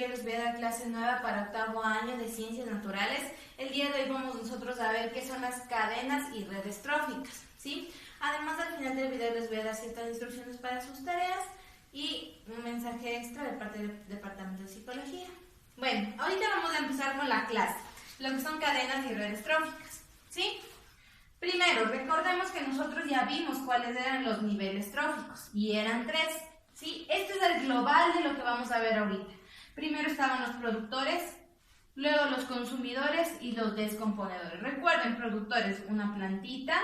que les voy a dar clase nueva para 8º año de Ciencias Naturales. El día de hoy vamos nosotros a ver qué son las cadenas y redes tróficas, ¿sí? Además, al final del video les voy a dar ciertas instrucciones para sus tareas y un mensaje extra de parte del Departamento de Psicología. Bueno, ahorita vamos a empezar con la clase, lo que son cadenas y redes tróficas, ¿sí? Primero, recordemos que nosotros ya vimos cuáles eran los niveles tróficos y eran 3, ¿sí? Este es el global de lo que vamos a ver ahorita. Primero estaban los productores, luego los consumidores y los descomponedores. Recuerden, productores, una plantita,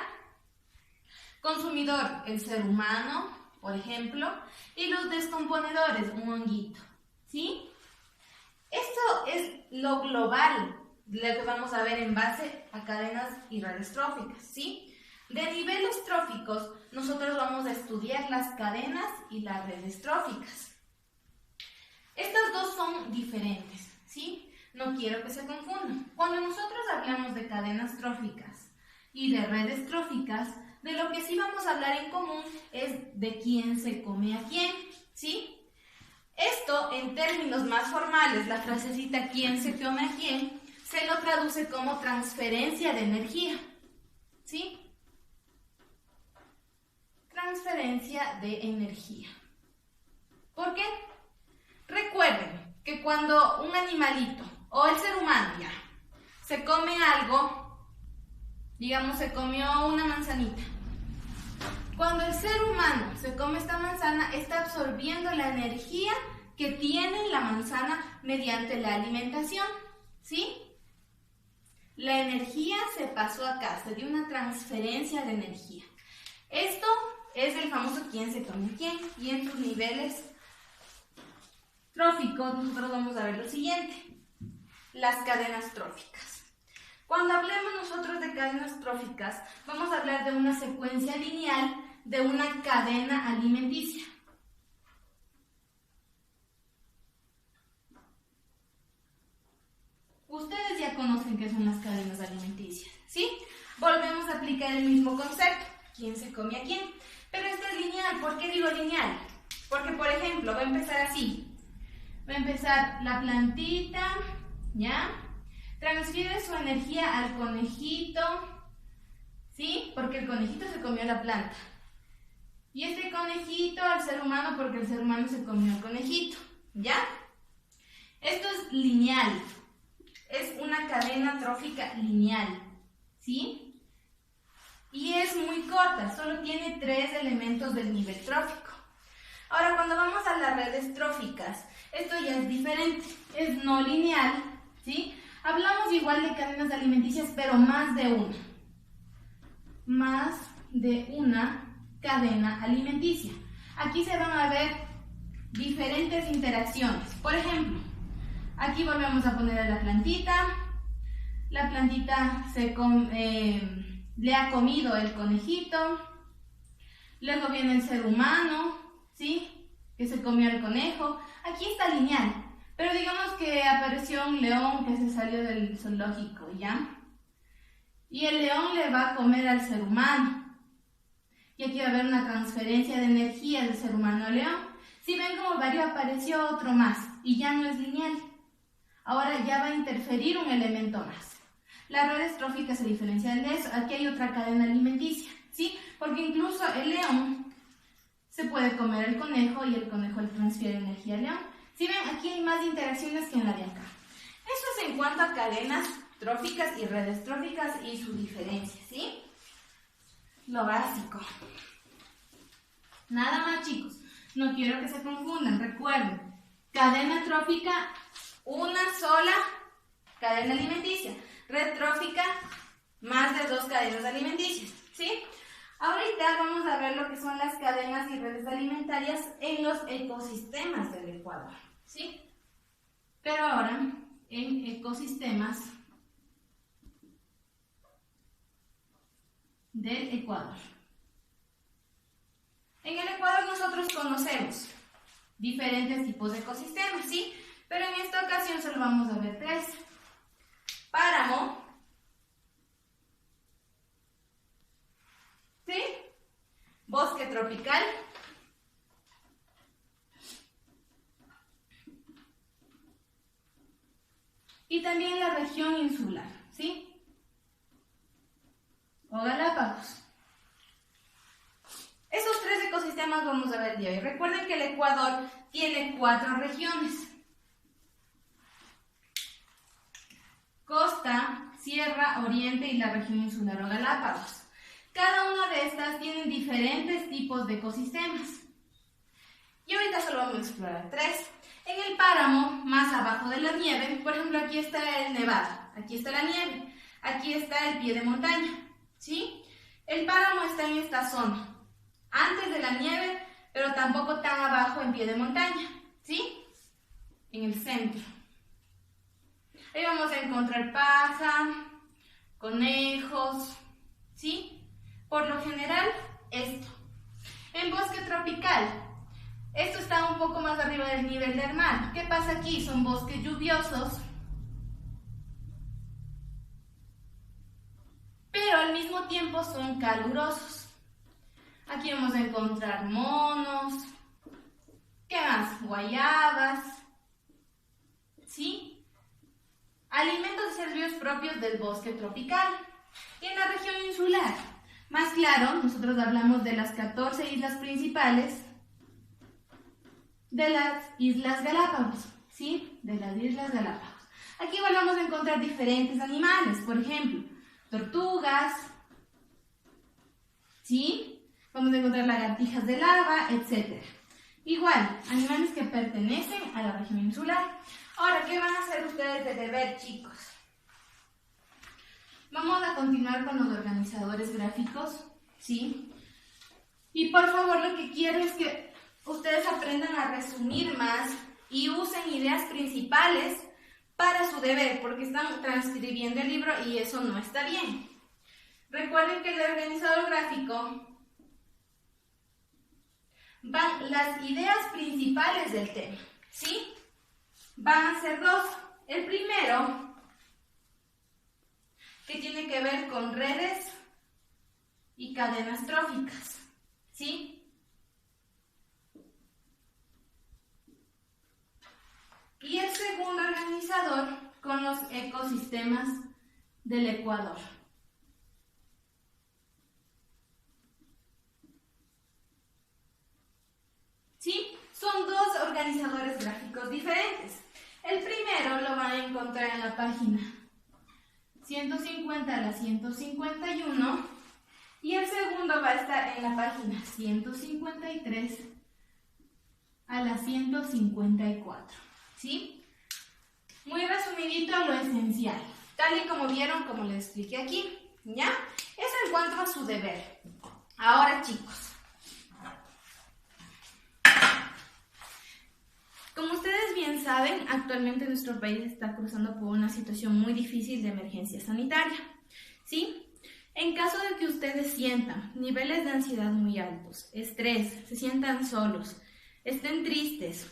consumidor, el ser humano, por ejemplo, y los descomponedores, un honguito, ¿sí? Esto es lo global de lo que vamos a ver en base a cadenas y redes tróficas, ¿sí? De niveles tróficos, nosotros vamos a estudiar las cadenas y las redes tróficas. Estas dos son diferentes, ¿sí? No quiero que se confundan. Cuando nosotros hablamos de cadenas tróficas y de redes tróficas, de lo que sí vamos a hablar en común es de quién se come a quién, ¿sí? Esto, en términos más formales, la frasecita quién se come a quién, se lo traduce como transferencia de energía, ¿sí? Transferencia de energía. ¿Por qué? Recuerden que cuando un animalito o el ser humano ya se come algo, digamos se comió una manzanita, cuando el ser humano se come esta manzana está absorbiendo la energía que tiene la manzana mediante la alimentación, ¿sí? La energía se pasó acá, se dio una transferencia de energía. Esto es el famoso quién se come a quién, y en sus niveles tróficos nosotros vamos a ver lo siguiente, las cadenas tróficas. Cuando hablemos nosotros de cadenas tróficas, vamos a hablar de una secuencia lineal de una cadena alimenticia. Ustedes ya conocen qué son las cadenas alimenticias, ¿sí? Volvemos a aplicar el mismo concepto, quién se come a quién. Pero esto es lineal. ¿Por qué digo lineal? Porque, por ejemplo, va a empezar así. Va a empezar la plantita, ¿ya? Transfiere su energía al conejito, ¿sí? Porque el conejito se comió la planta. Y este conejito al ser humano porque el ser humano se comió el conejito, ¿ya? Esto es lineal. Es una cadena trófica lineal, ¿sí? Y es muy corta, solo tiene 3 elementos del nivel trófico. Ahora, cuando vamos a las redes tróficas, esto ya es diferente, es no lineal, ¿sí? Hablamos igual de cadenas alimenticias, pero más de una. Más de una cadena alimenticia. Aquí se van a ver diferentes interacciones. Por ejemplo, aquí volvemos a poner a la plantita le ha comido el conejito, luego viene el ser humano, ¿sí? Que se comió el conejo. Aquí está lineal, pero digamos que apareció un león que se salió del zoológico, ¿ya? Y el león le va a comer al ser humano. Y aquí va a haber una transferencia de energía del ser humano al león. Si ven como varió, apareció otro más y ya no es lineal. Ahora ya va a interferir un elemento más. Las redes tróficas se diferencian de eso. Aquí hay otra cadena alimenticia, ¿sí? Porque incluso el león se puede comer el conejo y el conejo le transfiere energía al león. Si ven, aquí hay más interacciones que en la de acá. Eso es en cuanto a cadenas tróficas y redes tróficas y su diferencia, ¿sí? Lo básico. Nada más, chicos. No quiero que se confundan. Recuerden, cadena trófica, una sola cadena alimenticia. Red trófica, más de 2 cadenas alimenticias, ¿sí? Ahorita vamos a ver lo que son las cadenas y redes alimentarias en los ecosistemas del Ecuador, ¿sí? Pero ahora, en ecosistemas del Ecuador. En el Ecuador nosotros conocemos diferentes tipos de ecosistemas, ¿sí? Pero en esta ocasión solo vamos a ver 3. Páramo, ¿sí? Bosque tropical . 。 , , , y también la región insular, ¿sí? O Galápagos. Esos 3 ecosistemas vamos a ver de hoy. Recuerden que el Ecuador tiene 4 regiones: costa, sierra, oriente y la región insular o Galápagos. Cada una de estas tienen diferentes tipos de ecosistemas. Y ahorita solo vamos a explorar 3. En el páramo, más abajo de la nieve, por ejemplo, aquí está el nevado, aquí está la nieve, aquí está el pie de montaña, ¿sí? El páramo está en esta zona, antes de la nieve, pero tampoco tan abajo en pie de montaña, ¿sí? En el centro. Ahí vamos a encontrar paja, conejos, ¿sí? Por lo general, esto. En bosque tropical, esto está un poco más arriba del nivel del mar. ¿Qué pasa aquí? Son bosques lluviosos, pero al mismo tiempo son calurosos. Aquí vamos a encontrar monos, ¿qué más? Guayabas, ¿sí? Alimentos y servicios propios del bosque tropical. Y en la región insular, más claro, nosotros hablamos de las 14 islas principales de las Islas Galápagos, ¿sí? De las Islas Galápagos. Aquí igual vamos a encontrar diferentes animales, por ejemplo, tortugas, ¿sí? Vamos a encontrar lagartijas de lava, etc. Igual, animales que pertenecen a la región insular. Ahora, ¿qué van a hacer ustedes de deber, chicos? Vamos a continuar con los organizadores gráficos, ¿sí? Y por favor, lo que quiero es que ustedes aprendan a resumir más y usen ideas principales para su deber, porque están transcribiendo el libro y eso no está bien. Recuerden que el organizador gráfico van las ideas principales del tema, ¿sí? Van a ser 2. El primero, que tiene que ver con redes y cadenas tróficas, ¿sí? Y el segundo organizador con los ecosistemas del Ecuador. ¿Sí? Son 2 organizadores gráficos diferentes. El primero lo van a encontrar en la página 150 a la 151 y el segundo va a estar en la página 153 a la 154, ¿sí? Muy resumidito lo esencial, tal y como vieron, como les expliqué aquí, ¿ya? Eso en cuanto a su deber. Ahora, chicos, como ustedes bien saben, actualmente nuestro país está cruzando por una situación muy difícil de emergencia sanitaria, ¿sí? En caso de que ustedes sientan niveles de ansiedad muy altos, estrés, se sientan solos, estén tristes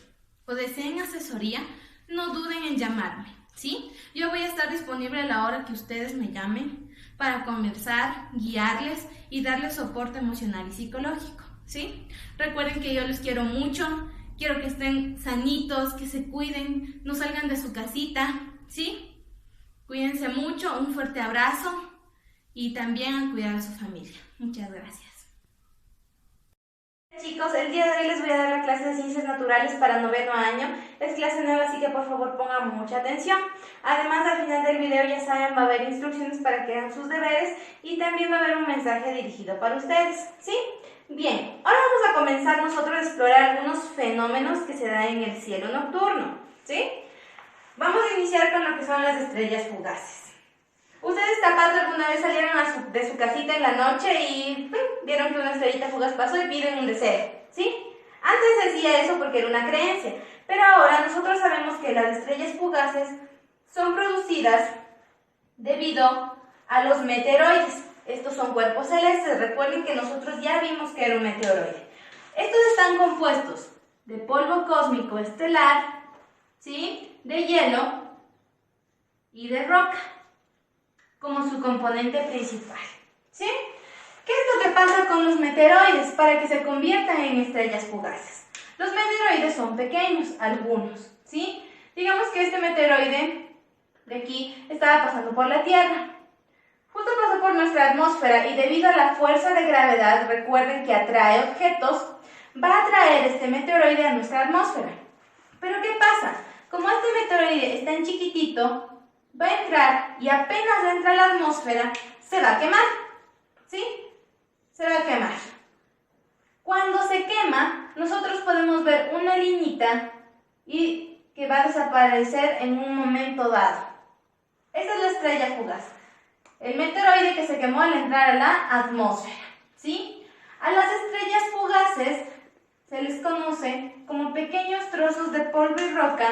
o deseen asesoría, no duden en llamarme, ¿sí? Yo voy a estar disponible a la hora que ustedes me llamen para conversar, guiarles y darles soporte emocional y psicológico, ¿sí? Recuerden que yo les quiero mucho. Quiero que estén sanitos, que se cuiden, no salgan de su casita, ¿sí? Cuídense mucho, un fuerte abrazo y también a cuidar a su familia. Muchas gracias. Chicos, el día de hoy les voy a dar la clase de Ciencias Naturales para 9º año. Es clase nueva, así que por favor pongan mucha atención. Además, al final del video, ya saben, va a haber instrucciones para que hagan sus deberes y también va a haber un mensaje dirigido para ustedes, ¿sí? Bien, ahora vamos a comenzar nosotros a explorar algunos fenómenos que se dan en el cielo nocturno, ¿sí? Vamos a iniciar con lo que son las estrellas fugaces. ¿Ustedes capaz alguna vez salieron de su casita en la noche y vieron que una estrellita fugaz pasó y piden un deseo, ¿sí? Antes decía eso porque era una creencia, pero ahora nosotros sabemos que las estrellas fugaces son producidas debido a los meteoroides. Estos son cuerpos celestes. Recuerden que nosotros ya vimos que era un meteoroide. Estos están compuestos de polvo cósmico estelar, ¿sí? De hielo y de roca como su componente principal, ¿sí? ¿Qué es lo que pasa con los meteoroides para que se conviertan en estrellas fugaces? Los meteoroides son pequeños, algunos, ¿sí? Digamos que este meteoroide de aquí estaba pasando por la Tierra. Justo pasó por nuestra atmósfera y debido a la fuerza de gravedad, recuerden que atrae objetos, va a atraer este meteoroide a nuestra atmósfera. Pero ¿qué pasa? Como este meteoroide es tan chiquitito, va a entrar y apenas entra a la atmósfera, se va a quemar. ¿Sí? Se va a quemar. Cuando se quema, nosotros podemos ver una liñita y que va a desaparecer en un momento dado. Esa es la estrella fugaz. El meteoroide que se quemó al entrar a la atmósfera, ¿sí? A las estrellas fugaces se les conoce como pequeños trozos de polvo y roca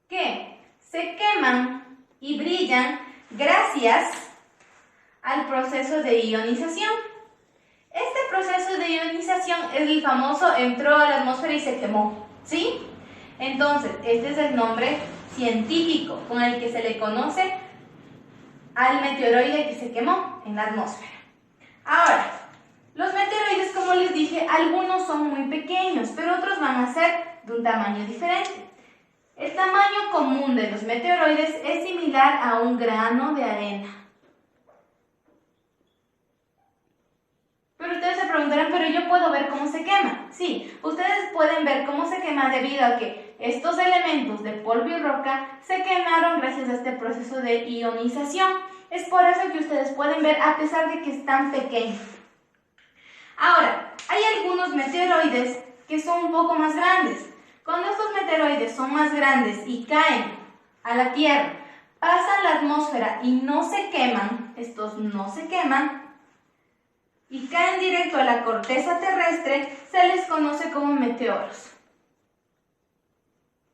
que se queman y brillan gracias al proceso de ionización. Este proceso de ionización es el famoso entró a la atmósfera y se quemó, ¿sí? Entonces, este es el nombre científico con el que se le conoce al meteoroide que se quemó en la atmósfera. Ahora, los meteoroides, como les dije, algunos son muy pequeños, pero otros van a ser de un tamaño diferente. El tamaño común de los meteoroides es similar a un grano de arena. Pero ustedes se preguntarán, ¿pero yo puedo ver cómo se quema? Sí, ustedes pueden ver cómo se quema debido a que estos elementos de polvo y roca se quemaron gracias a este proceso de ionización. Es por eso que ustedes pueden ver a pesar de que están pequeños. Ahora, hay algunos meteoroides que son un poco más grandes. Cuando estos meteoroides son más grandes y caen a la Tierra, pasan la atmósfera y no se queman, estos no se queman, y caen directo a la corteza terrestre, se les conoce como meteoros.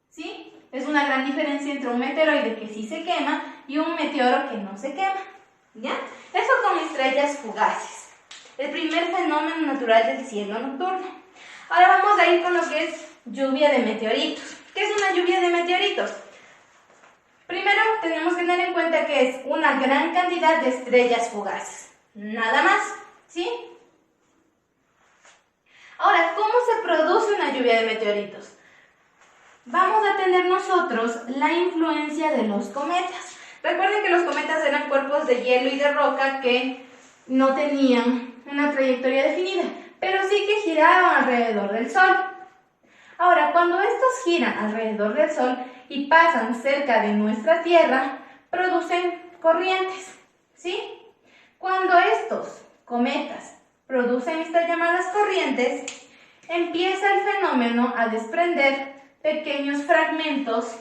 ¿Sí? Es una gran diferencia entre un meteoroide que sí se quema y un meteoro que no se quema. ¿Ya? Eso con estrellas fugaces. El primer fenómeno natural del cielo nocturno. Ahora vamos a ir con lo que es lluvia de meteoritos. ¿Qué es una lluvia de meteoritos? Primero tenemos que tener en cuenta que es una gran cantidad de estrellas fugaces. Nada más. ¿Sí? Ahora, ¿cómo se produce una lluvia de meteoritos? Vamos a tener nosotros la influencia de los cometas. Recuerden que los cometas eran cuerpos de hielo y de roca que no tenían una trayectoria definida, pero sí que giraban alrededor del Sol. Ahora, cuando estos giran alrededor del Sol y pasan cerca de nuestra Tierra, producen corrientes, ¿sí? Cuando estos cometas producen estas llamadas corrientes, empieza el fenómeno a desprender pequeños fragmentos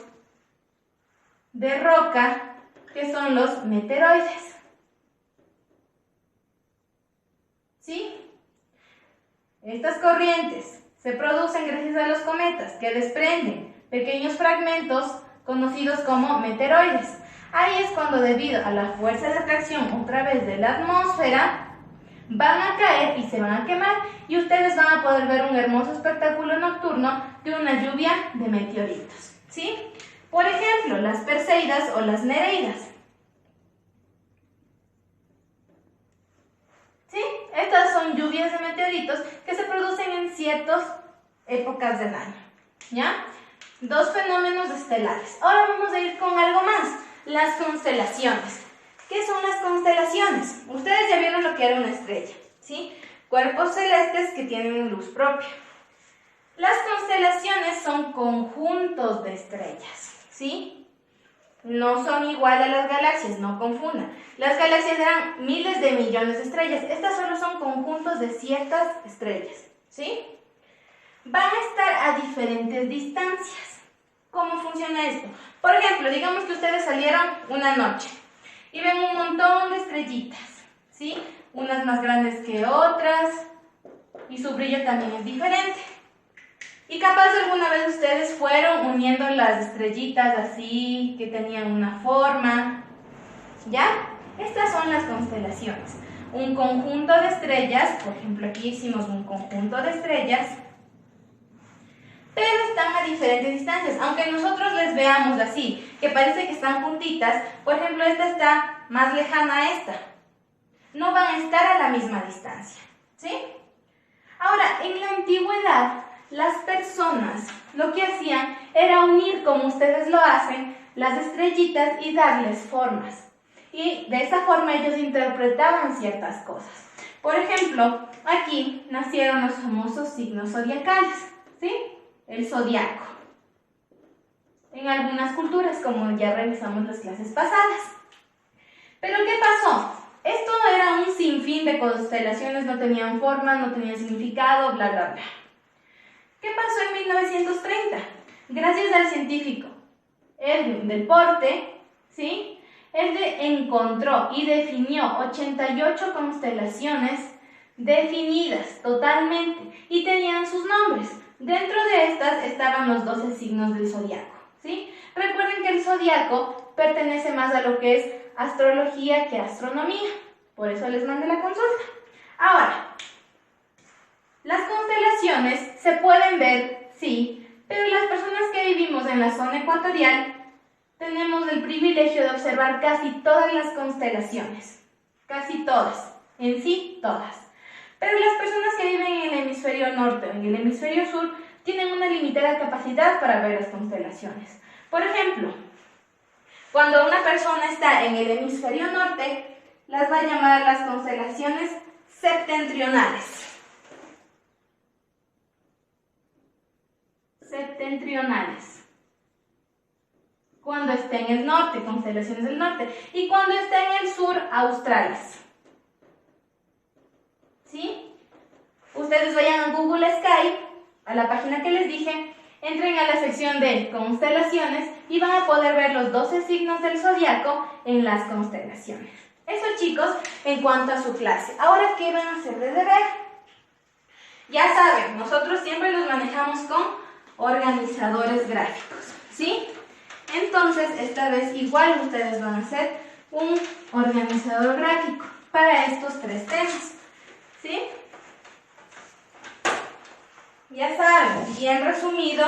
de roca que son los meteoroides. ¿Sí? Estas corrientes se producen gracias a los cometas que desprenden pequeños fragmentos conocidos como meteoroides. Ahí es cuando, debido a la fuerza de atracción otra vez de la atmósfera, van a caer y se van a quemar y ustedes van a poder ver un hermoso espectáculo nocturno de una lluvia de meteoritos, ¿sí? Por ejemplo, las Perseidas o las Nereidas. ¿Sí? Estas son lluvias de meteoritos que se producen en ciertas épocas del año, ¿ya? Dos fenómenos estelares. Ahora vamos a ir con algo más, las constelaciones. ¿Qué son las constelaciones? Ustedes ya vieron lo que era una estrella, ¿sí? Cuerpos celestes que tienen luz propia. Las constelaciones son conjuntos de estrellas, ¿sí? No son igual a las galaxias, no confundan. Las galaxias eran miles de millones de estrellas. Estas solo son conjuntos de ciertas estrellas, ¿sí? Van a estar a diferentes distancias. ¿Cómo funciona esto? Por ejemplo, digamos que ustedes salieron una noche y ven un montón de estrellitas, ¿sí? Unas más grandes que otras y su brillo también es diferente. Y capaz alguna vez ustedes fueron uniendo las estrellitas así, que tenían una forma, ¿ya? Estas son las constelaciones. Un conjunto de estrellas, por ejemplo aquí hicimos un conjunto de estrellas, pero están a diferentes distancias, aunque nosotros les veamos así, que parece que están juntitas. Por ejemplo, esta está más lejana a esta. No van a estar a la misma distancia, ¿sí? Ahora, en la antigüedad, las personas lo que hacían era unir, como ustedes lo hacen, las estrellitas y darles formas. Y de esa forma ellos interpretaban ciertas cosas. Por ejemplo, aquí nacieron los famosos signos zodiacales, ¿sí? El zodiaco. En algunas culturas, como ya revisamos las clases pasadas. Pero ¿qué pasó? Esto era un sinfín de constelaciones, no tenían forma, no tenían significado, bla, bla, bla. ¿Qué pasó en 1930? Gracias al científico Edwin del Porte, ¿sí? Él encontró y definió 88 constelaciones definidas totalmente y tenían sus nombres. Dentro de estas estaban los 12 signos del zodiaco, ¿sí? Recuerden que el zodiaco pertenece más a lo que es astrología que astronomía. Por eso les mandé la consulta. Ahora, las constelaciones se pueden ver, sí, pero las personas que vivimos en la zona ecuatorial tenemos el privilegio de observar casi todas las constelaciones. Casi todas, en sí, todas. Pero las personas que viven en el hemisferio norte o en el hemisferio sur tienen una limitada capacidad para ver las constelaciones. Por ejemplo, cuando una persona está en el hemisferio norte, las va a llamar las constelaciones septentrionales. Septentrionales. Cuando está en el norte, constelaciones del norte. Y cuando está en el sur, australes. ¿Sí? Ustedes vayan a Google Sky, a la página que les dije, entren a la sección de constelaciones y van a poder ver los 12 signos del zodiaco en las constelaciones. Eso, chicos, en cuanto a su clase. Ahora, ¿qué van a hacer de deber? Ya saben, nosotros siempre nos manejamos con organizadores gráficos, ¿sí? Entonces, esta vez igual ustedes van a hacer un organizador gráfico para estos 3 temas, ¿sí? Ya saben, bien resumido,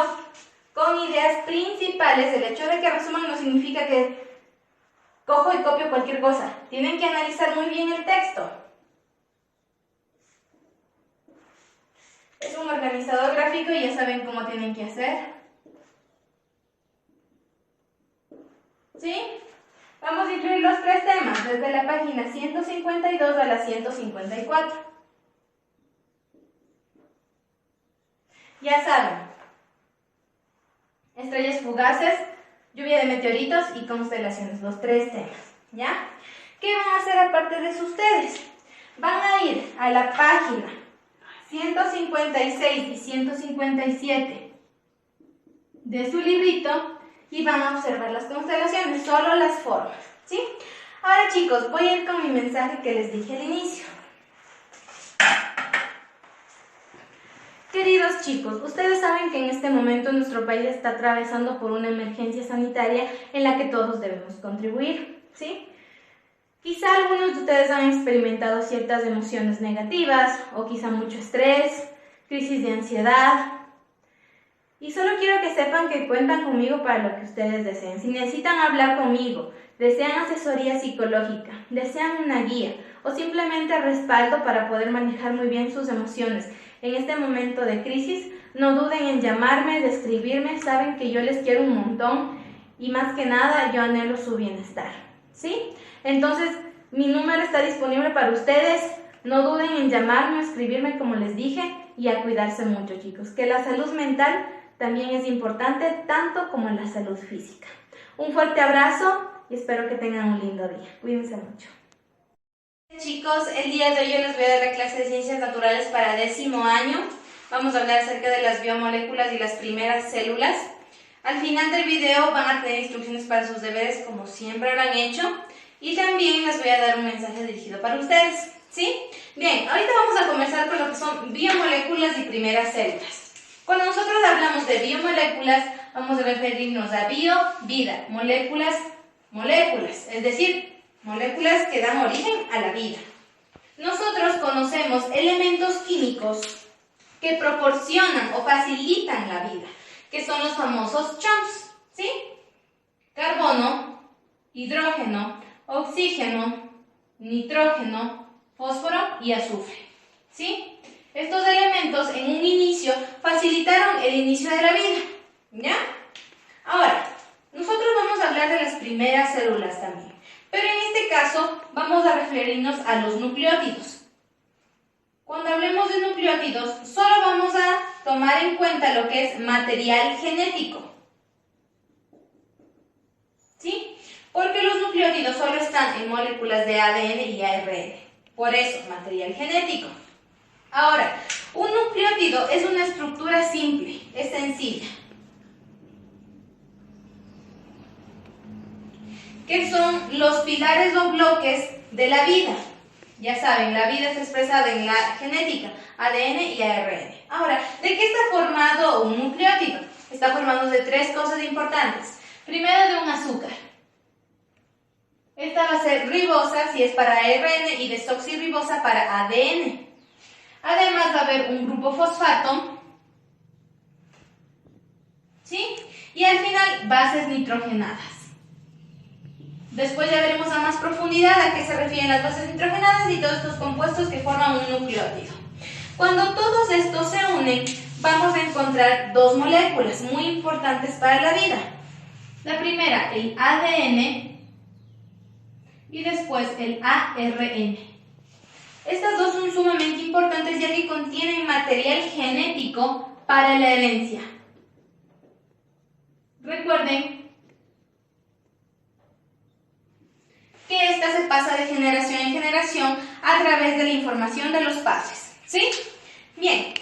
con ideas principales. El hecho de que resuman no significa que cojo y copio cualquier cosa. Tienen que analizar muy bien el texto. Es un organizador gráfico y ya saben cómo tienen que hacer. ¿Sí? Vamos a incluir los 3 temas, desde la página 152 a la 154. Ya saben, estrellas fugaces, lluvia de meteoritos y constelaciones, los 3 temas, ¿ya? ¿Qué van a hacer aparte de eso ustedes? Van a ir a la página 156 y 157 de su librito y van a observar las constelaciones, solo las formas, ¿sí? Ahora, chicos, voy a ir con mi mensaje que les dije al inicio. Queridos chicos, ustedes saben que en este momento nuestro país está atravesando por una emergencia sanitaria en la que todos debemos contribuir, ¿sí? Quizá algunos de ustedes han experimentado ciertas emociones negativas o quizá mucho estrés, crisis de ansiedad. Y solo quiero que sepan que cuentan conmigo para lo que ustedes deseen. Si necesitan hablar conmigo, desean asesoría psicológica, desean una guía o simplemente respaldo para poder manejar muy bien sus emociones en este momento de crisis, no duden en llamarme, de escribirme. Saben que yo les quiero un montón y más que nada yo anhelo su bienestar, ¿sí? Entonces, mi número está disponible para ustedes. No duden en llamarme o escribirme como les dije y a cuidarse mucho, chicos. Que la salud mental también es importante, tanto como la salud física. Un fuerte abrazo y espero que tengan un lindo día. Cuídense mucho. Chicos, el día de hoy yo les voy a dar la clase de Ciencias Naturales para 10º año. Vamos a hablar acerca de las biomoléculas y las primeras células. Al final del video van a tener instrucciones para sus deberes como siempre lo han hecho. Y también les voy a dar un mensaje dirigido para ustedes, ¿sí? Bien, ahorita vamos a comenzar con lo que son biomoléculas y primeras células. Cuando nosotros hablamos de biomoléculas, vamos a referirnos a bio, vida, moléculas, moléculas, es decir, moléculas que dan origen a la vida. Nosotros conocemos elementos químicos que proporcionan o facilitan la vida, que son los famosos CHOMS, ¿sí? Carbono, hidrógeno, oxígeno, nitrógeno, fósforo y azufre, ¿sí? Estos elementos en un inicio facilitaron el inicio de la vida, ¿ya? Ahora, nosotros vamos a hablar de las primeras células también, pero en este caso vamos a referirnos a los nucleótidos. Cuando hablemos de nucleótidos, solo vamos a tomar en cuenta lo que es material genético, ¿sí? Porque los nucleótidos solo están en moléculas de ADN y ARN, por eso, material genético. Ahora, un nucleótido es una estructura simple, es sencilla, que son los pilares o bloques de la vida. Ya saben, la vida está expresada en la genética, ADN y ARN. Ahora, ¿de qué está formado un nucleótido? Está formado de tres cosas importantes. Primero, de un azúcar. Esta va a ser ribosa si es para ARN y desoxirribosa para ADN. Además va a haber un grupo fosfato, ¿sí? Y al final, bases nitrogenadas. Después ya veremos a más profundidad a qué se refieren las bases nitrogenadas y todos estos compuestos que forman un nucleótido. Cuando todos estos se unen, vamos a encontrar dos moléculas muy importantes para la vida. La primera, el ADN, y después el ARN. Estas dos son sumamente importantes ya que contienen material genético para la herencia. Recuerden que esta se pasa de generación en generación a través de la información de los padres, ¿sí? Bien,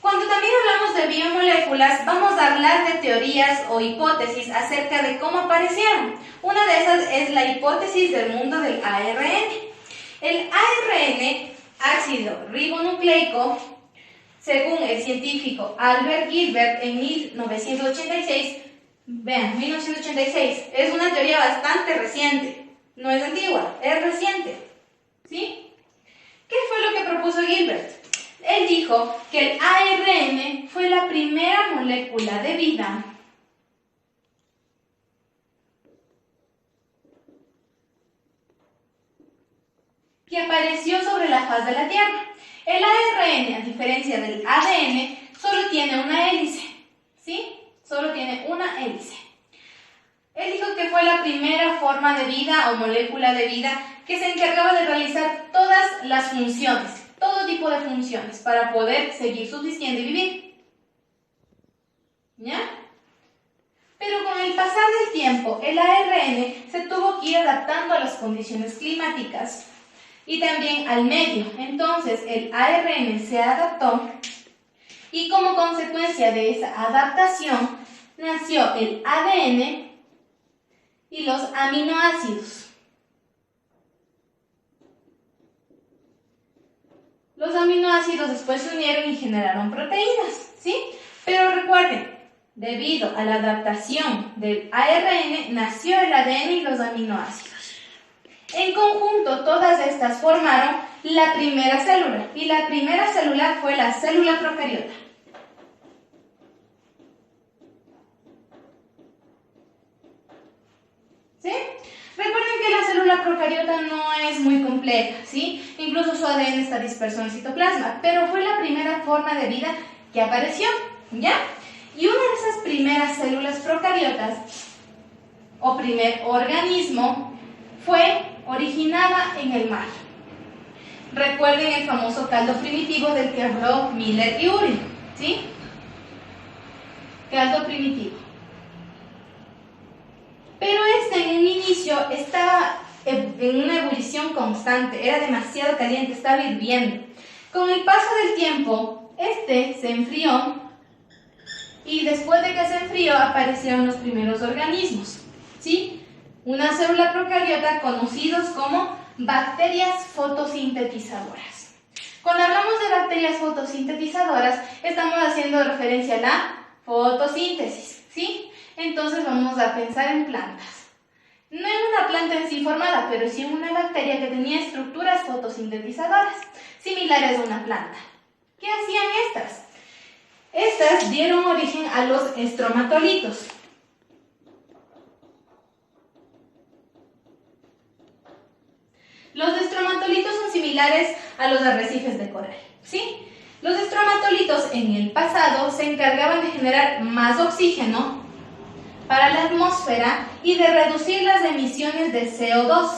cuando también hablamos de biomoléculas, vamos a hablar de teorías o hipótesis acerca de cómo aparecieron. Una de esas es la hipótesis del mundo del ARN. El ARN, ácido ribonucleico, según el científico Albert Gilbert en 1986, vean, 1986, es una teoría bastante reciente. No es antigua, es reciente, ¿sí? ¿Qué fue lo que propuso Gilbert? Él dijo que el ARN fue la primera molécula de vida que apareció sobre la faz de la Tierra. El ARN, a diferencia del ADN, solo tiene una hélice, ¿sí? Solo tiene una hélice. Él dijo que fue la primera forma de vida o molécula de vida que se encargaba de realizar todas las funciones, todo tipo de funciones para poder seguir subsistiendo y vivir. ¿Ya? Pero con el pasar del tiempo, el ARN se tuvo que ir adaptando a las condiciones climáticas y también al medio. Entonces, el ARN se adaptó y como consecuencia de esa adaptación nació el ADN y los aminoácidos. Los aminoácidos después se unieron y generaron proteínas, ¿sí? Pero recuerden, debido a la adaptación del ARN, nació el ADN y los aminoácidos. En conjunto, todas estas formaron la primera célula, y la primera célula fue la célula procariota. ¿Sí? Recuerden que la célula procariota no es muy compleja, ¿sí? Incluso su ADN está disperso en el citoplasma, pero fue la primera forma de vida que apareció, ¿ya? Y una de esas primeras células procariotas, o primer organismo, fue originada en el mar. Recuerden el famoso caldo primitivo del que habló Miller y Urey, ¿sí? Caldo primitivo. Pero en un inicio estaba en una ebullición constante, era demasiado caliente, estaba hirviendo. Con el paso del tiempo, se enfrió y después de que se enfrió aparecieron los primeros organismos, ¿sí? Una célula procariota conocidos como bacterias fotosintetizadoras. Cuando hablamos de bacterias fotosintetizadoras, estamos haciendo referencia a la fotosíntesis, ¿sí? Entonces vamos a pensar en plantas. No en una planta en sí formada, pero sí en una bacteria que tenía estructuras fotosintetizadoras, similares a una planta. ¿Qué hacían estas? Estas dieron origen a los estromatolitos. Los estromatolitos son similares a los arrecifes de coral, ¿sí? Los estromatolitos en el pasado se encargaban de generar más oxígeno para la atmósfera y de reducir las emisiones de CO2.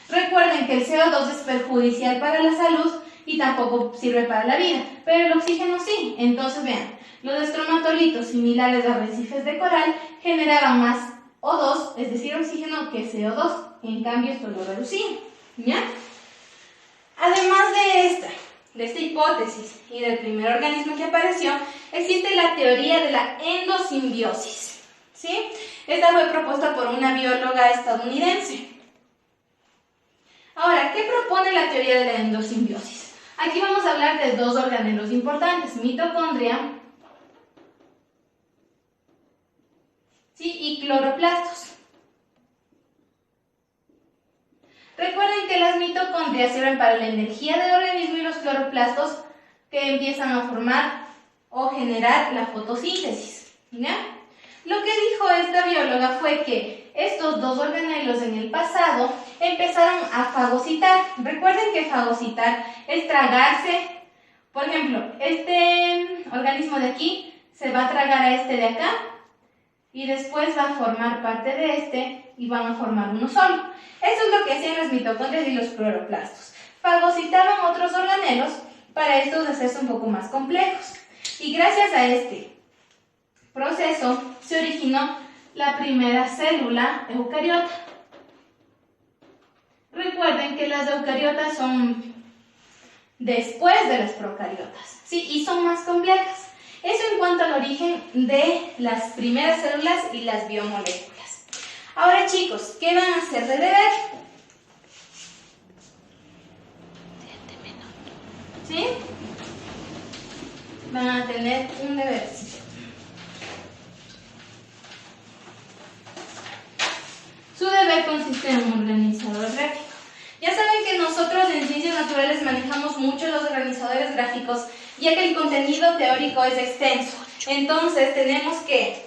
Recuerden que el CO2 es perjudicial para la salud y tampoco sirve para la vida, pero el oxígeno sí. Entonces vean, los estromatolitos similares a arrecifes de coral generaban más O2, es decir, oxígeno, que CO2. En cambio, esto lo reducía, ¿ya? Además de esta hipótesis y del primer organismo que apareció, existe la teoría de la endosimbiosis, ¿sí? Esta fue propuesta por una bióloga estadounidense. Ahora, ¿qué propone la teoría de la endosimbiosis? Aquí vamos a hablar de dos organelos importantes, mitocondria, ¿sí? Y cloroplastos. Recuerden que las mitocondrias sirven para la energía del organismo y los cloroplastos que empiezan a formar o generar la fotosíntesis, ¿ya? Lo que dijo esta bióloga fue que estos dos organelos en el pasado empezaron a fagocitar. Recuerden que fagocitar es tragarse. Por ejemplo, este organismo de aquí se va a tragar a este de acá y después va a formar parte de este y van a formar uno solo. Eso es lo que hacían las mitocondrias y los cloroplastos. Fagocitaban otros organelos para estos hacerse un poco más complejos. Y gracias a este proceso se originó la primera célula eucariota. Recuerden que las eucariotas son después de las procariotas, ¿sí? Y son más complejas. Eso en cuanto al origen de las primeras células y las biomoléculas. Ahora, chicos, ¿qué van a hacer de deber? ¿Sí? Van a tener un deber. Su deber consiste en un organizador gráfico. Ya saben que nosotros en Ciencias Naturales manejamos mucho los organizadores gráficos, ya que el contenido teórico es extenso. Entonces tenemos que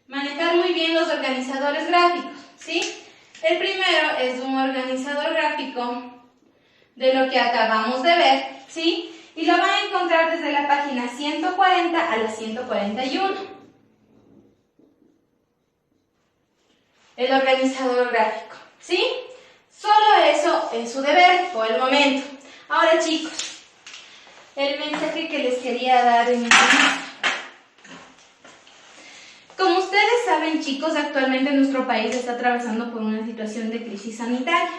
manejar muy bien los organizadores gráficos, ¿sí? El primero es un organizador gráfico de lo que acabamos de ver, ¿sí? Y lo van a encontrar desde la página 140 a la 141. El organizador gráfico, ¿sí? Solo eso es su deber por el momento. Ahora, chicos, el mensaje que les quería dar en este momento. Como ustedes saben, chicos, actualmente nuestro país está atravesando por una situación de crisis sanitaria.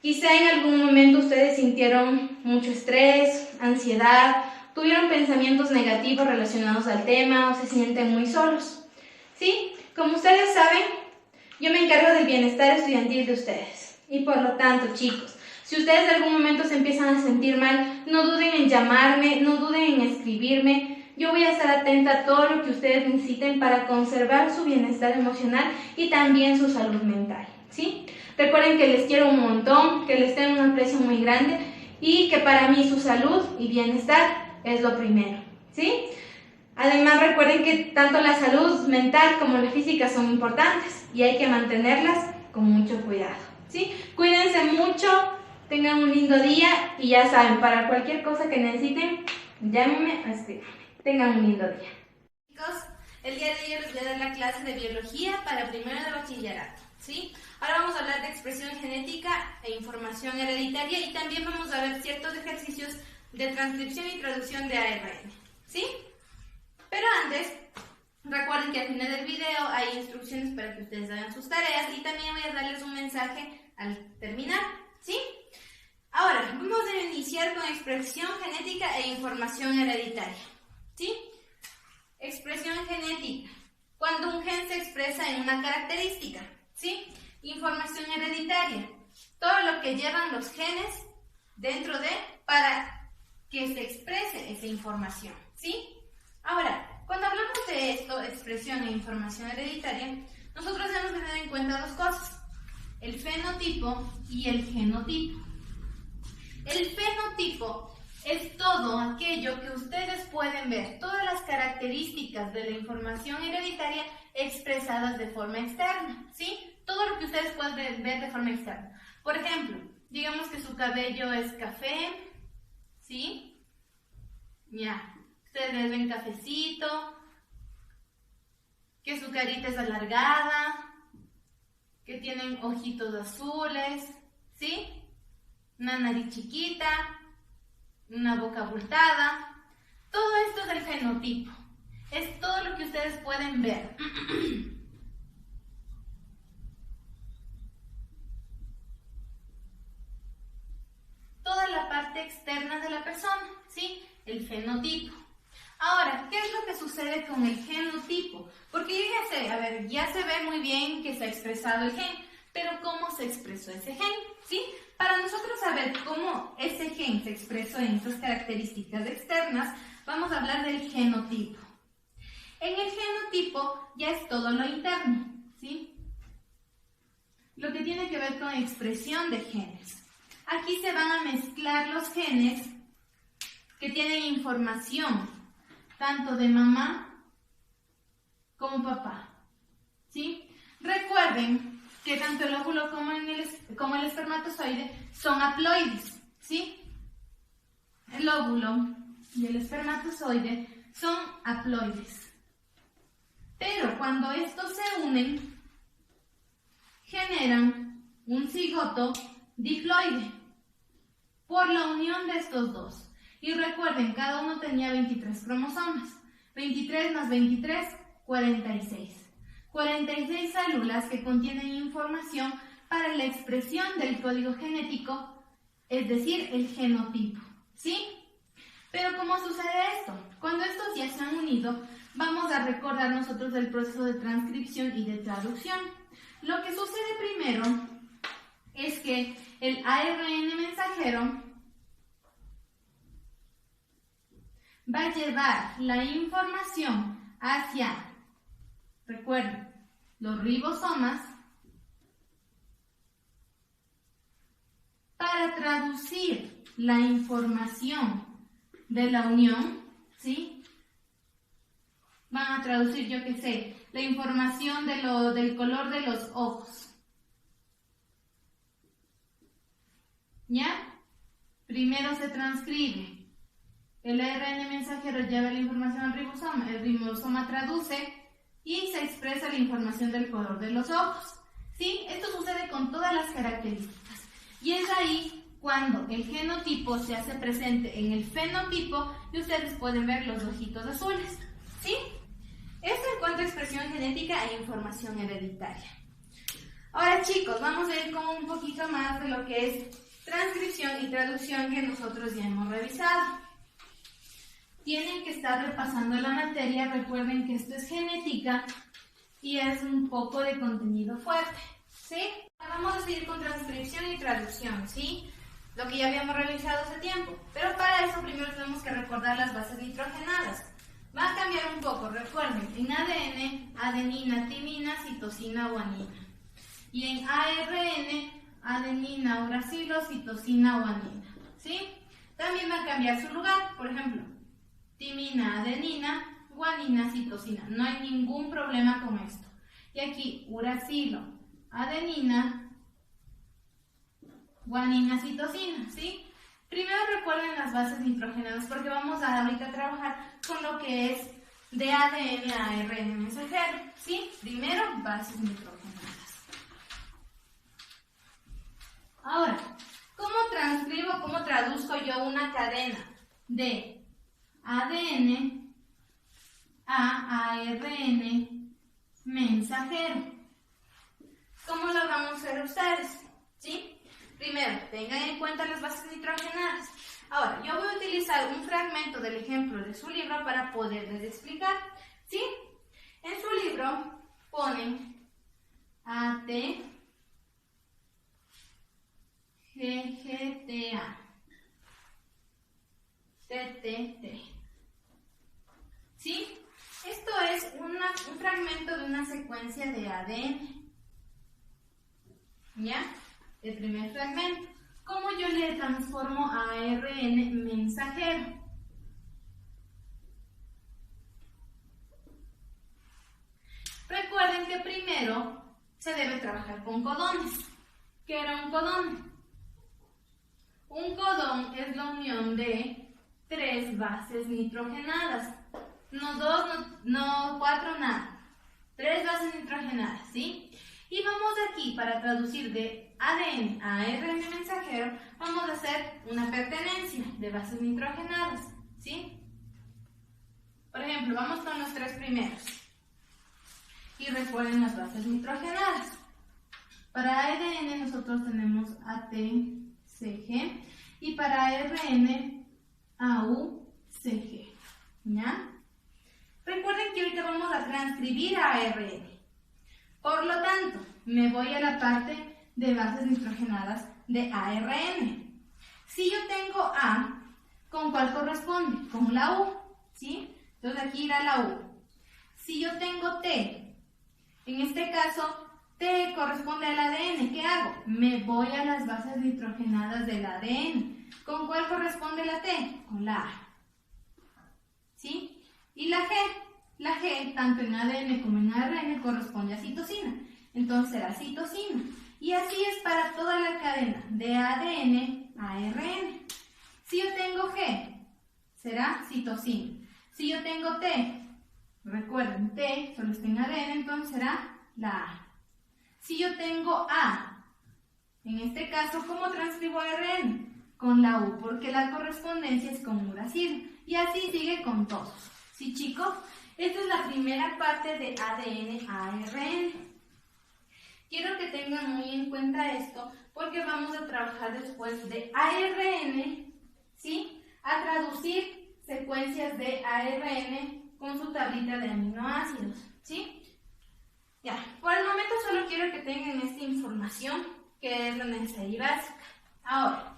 Quizá en algún momento ustedes sintieron mucho estrés, ansiedad, tuvieron pensamientos negativos relacionados al tema o se sienten muy solos, ¿sí? Como ustedes saben, yo me encargo del bienestar estudiantil de ustedes. Y por lo tanto, chicos, si ustedes en algún momento se empiezan a sentir mal, no duden en llamarme, no duden en escribirme. Yo voy a estar atenta a todo lo que ustedes necesiten para conservar su bienestar emocional y también su salud mental, ¿sí? Recuerden que les quiero un montón, que les tengo un aprecio muy grande y que para mí su salud y bienestar es lo primero, ¿sí? Además, recuerden que tanto la salud mental como la física son importantes y hay que mantenerlas con mucho cuidado, ¿sí? Cuídense mucho, tengan un lindo día y ya saben, para cualquier cosa que necesiten, llámenme o escríbanme. Tengan un lindo día. Chicos, el día de hoy les voy a dar la clase de biología para primero de bachillerato, ¿sí? Ahora vamos a hablar de expresión genética e información hereditaria y también vamos a ver ciertos ejercicios de transcripción y traducción de ARN, ¿sí? Pero antes, recuerden que al final del video hay instrucciones para que ustedes hagan sus tareas y también voy a darles un mensaje al terminar, ¿sí? Ahora, vamos a iniciar con expresión genética e información hereditaria, ¿sí? Expresión genética. Cuando un gen se expresa en una característica, ¿sí? Información hereditaria. Todo lo que llevan los genes dentro de para que se exprese esa información, ¿sí? Ahora, cuando hablamos de esto, expresión e información hereditaria, nosotros debemos tener en cuenta dos cosas: el fenotipo y el genotipo. El fenotipo es todo aquello que ustedes pueden ver, todas las características de la información hereditaria expresadas de forma externa, ¿sí? Todo lo que ustedes pueden ver de forma externa. Por ejemplo, Digamos que su cabello es café, ¿sí? Ya, ustedes ven cafecito, que su carita es alargada, que tienen ojitos azules, ¿sí? Una nariz chiquita, una boca abultada. Todo esto es el fenotipo. Es todo lo que ustedes pueden ver. Toda la parte externa de la persona, ¿sí? El fenotipo. Ahora, ¿qué es lo que sucede con el genotipo? Porque yo ya sé, a ver, ya se ve muy bien que se ha expresado el gen, pero ¿cómo se expresó ese gen? ¿Sí? Para nosotros saber cómo ese gen se expresó en estas características externas, vamos a hablar del genotipo. En el genotipo ya es todo lo interno, ¿sí? Lo que tiene que ver con expresión de genes. Aquí se van a mezclar los genes que tienen información tanto de mamá como papá, ¿sí? Recuerden que tanto el óvulo como el espermatozoide son haploides, ¿sí? El óvulo y el espermatozoide son haploides. Pero cuando estos se unen, generan un cigoto diploide por la unión de estos dos. Y recuerden, cada uno tenía 23 cromosomas. 23 más 23, 46. 46 células que contienen información para la expresión del código genético, es decir, el genotipo, ¿sí? Pero ¿cómo sucede esto? Cuando estos ya se han unido, vamos a recordar nosotros el proceso de transcripción y de traducción. Lo que sucede primero es que el ARN mensajero va a llevar la información hacia, recuerden, los ribosomas para traducir la información de la unión, ¿sí? Van a traducir, yo qué sé, la información del color de los ojos. ¿Ya? Primero se transcribe. El ARN mensajero lleva la información al ribosoma. El ribosoma traduce y se expresa la información del color de los ojos. ¿Sí? Esto sucede con todas las características. Y es ahí cuando el genotipo se hace presente en el fenotipo y ustedes pueden ver los ojitos azules. ¿Sí? Esto en cuanto a expresión genética e información hereditaria. Ahora, chicos, vamos a ir con un poquito más de lo que es transcripción y traducción que nosotros ya hemos revisado. Tienen que estar repasando la materia. Recuerden que esto es genética y es un poco de contenido fuerte, ¿sí? Vamos a seguir con transcripción y traducción, ¿sí? Lo que ya habíamos revisado hace tiempo. Pero para eso primero tenemos que recordar las bases nitrogenadas. Va a cambiar un poco, recuerden, en ADN, adenina, timina, citosina, guanina. Y en ARN, adenina, uracilo, citosina, guanina, ¿sí? También va a cambiar su lugar, por ejemplo, timina, adenina, guanina, citosina. No hay ningún problema con esto. Y aquí, uracilo, adenina, guanina, citosina, ¿sí? Primero recuerden las bases nitrogenadas porque vamos a ahorita trabajar con lo que es de ADN a ARN mensajero, ¿sí? Primero, bases nitrogenadas. Ahora, ¿cómo transcribo, cómo traduzco yo una cadena de ADN a ARN mensajero? ¿Cómo lo vamos a hacer ustedes? ¿Sí? Primero, tengan en cuenta las bases nitrogenadas. Ahora, yo voy a utilizar un fragmento del ejemplo de su libro para poderles explicar. ¿Sí? En su libro ponen AT, GGTA, TTT. ¿Sí? Esto es un fragmento de una secuencia de ADN. ¿Ya? El primer fragmento. ¿Cómo yo le transformo a ARN mensajero? Recuerden que primero se debe trabajar con codones. ¿Qué era un codón? Un codón es la unión de 3 bases nitrogenadas. No 2, no 4, nada. 3 bases nitrogenadas, ¿sí? Y vamos aquí, para traducir de ADN a ARN mensajero, vamos a hacer una pertenencia de bases nitrogenadas, ¿sí? Por ejemplo, vamos con los 3 primeros. Y recuerden las bases nitrogenadas. Para ADN nosotros tenemos ATCG y para ARN AUCG, ¿ya? Recuerden que ahorita vamos a transcribir a ARN. Por lo tanto, me voy a la parte de bases nitrogenadas de ARN. Si yo tengo A, ¿con cuál corresponde? Con la U, ¿sí? Entonces aquí irá la U. Si yo tengo T, en este caso, T corresponde al ADN. ¿Qué hago? Me voy a las bases nitrogenadas del ADN. ¿Con cuál corresponde la T? Con la A. ¿Sí? Y la G. La G, tanto en ADN como en ARN, corresponde a citosina. Entonces será citosina. Y así es para toda la cadena, de ADN a ARN. Si yo tengo G, será citosina. Si yo tengo T, recuerden, T solo está en ADN, entonces será la A. Si yo tengo A, en este caso, ¿cómo transcribo ARN? Con la U, porque la correspondencia es con uracilo. Y así sigue con todos. ¿Sí, chicos? Esta es la primera parte de ADN a ARN. Quiero que tengan muy en cuenta esto, porque vamos a trabajar después de ARN, ¿sí? A traducir secuencias de ARN con su tablita de aminoácidos, ¿sí? Ya, por el momento solo quiero que tengan esta información, que es la necesaria y básica. Ahora,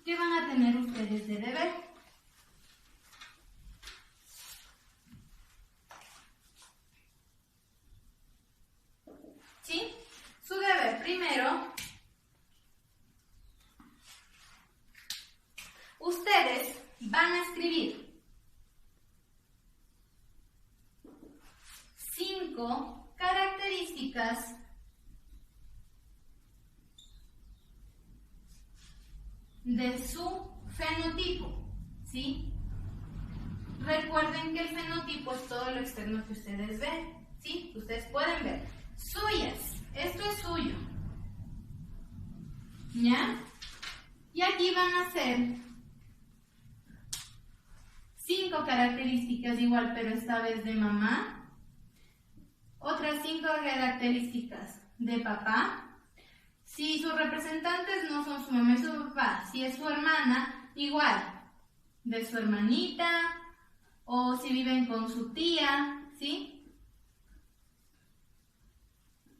¿qué van a tener ustedes de deber? ¿Sí? Su deber primero, ustedes van a escribir 5 características de su fenotipo, ¿sí? Recuerden que el fenotipo es todo lo externo que ustedes ven, ¿sí? Ustedes pueden ver. Suyas, esto es suyo, ¿ya? Y aquí van a ser 5 características igual, pero esta vez de mamá. Otras 5 características de papá. Si sus representantes no son su mamá y su papá, si es su hermana, igual, de su hermanita, o si viven con su tía, ¿sí?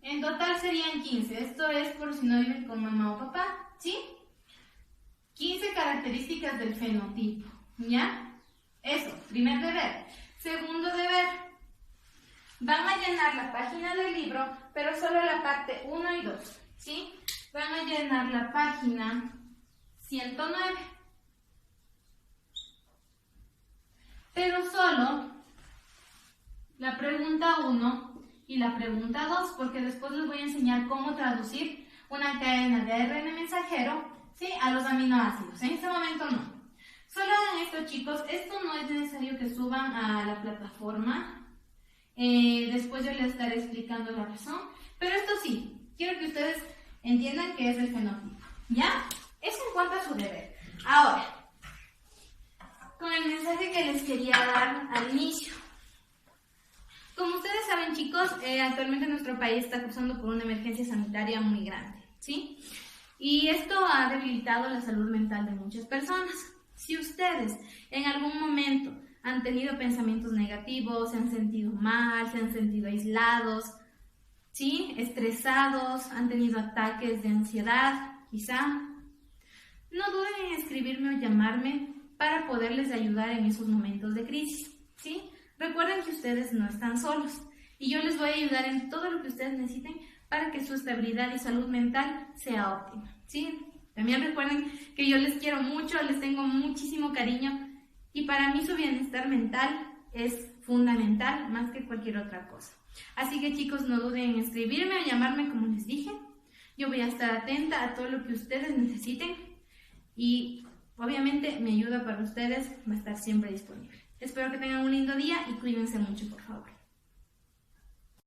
En total serían 15. Esto es por si no viven con mamá o papá, ¿sí? 15 características del fenotipo, ¿ya? Eso, primer deber. Segundo deber. Van a llenar la página del libro, pero solo la parte 1 y 2, ¿sí? Van a llenar la página 109. Pero solo la pregunta 1 y la pregunta 2, porque después les voy a enseñar cómo traducir una cadena de ARN mensajero, ¿sí? A los aminoácidos. En este momento no. Solo hagan esto, chicos. Esto no es necesario que suban a la plataforma. Después yo les estaré explicando la razón. Pero esto sí, quiero que ustedes entiendan qué es el fenotipo, ¿ya? Eso en cuanto a su deber. Ahora, con el mensaje que les quería dar al inicio. Como ustedes saben, chicos, actualmente nuestro país está cruzando por una emergencia sanitaria muy grande, ¿sí? Y esto ha debilitado la salud mental de muchas personas. Si ustedes en algún momento han tenido pensamientos negativos, se han sentido mal, se han sentido aislados, ¿sí? Estresados, han tenido ataques de ansiedad, quizá, no duden en escribirme o llamarme para poderles ayudar en esos momentos de crisis, ¿sí? Recuerden que ustedes no están solos y yo les voy a ayudar en todo lo que ustedes necesiten para que su estabilidad y salud mental sea óptima, ¿sí? También recuerden que yo les quiero mucho, les tengo muchísimo cariño y para mí su bienestar mental es fundamental más que cualquier otra cosa. Así que, chicos, no duden en escribirme o llamarme como les dije. Yo voy a estar atenta a todo lo que ustedes necesiten y obviamente mi ayuda para ustedes va a estar siempre disponible. Espero que tengan un lindo día y cuídense mucho, por favor.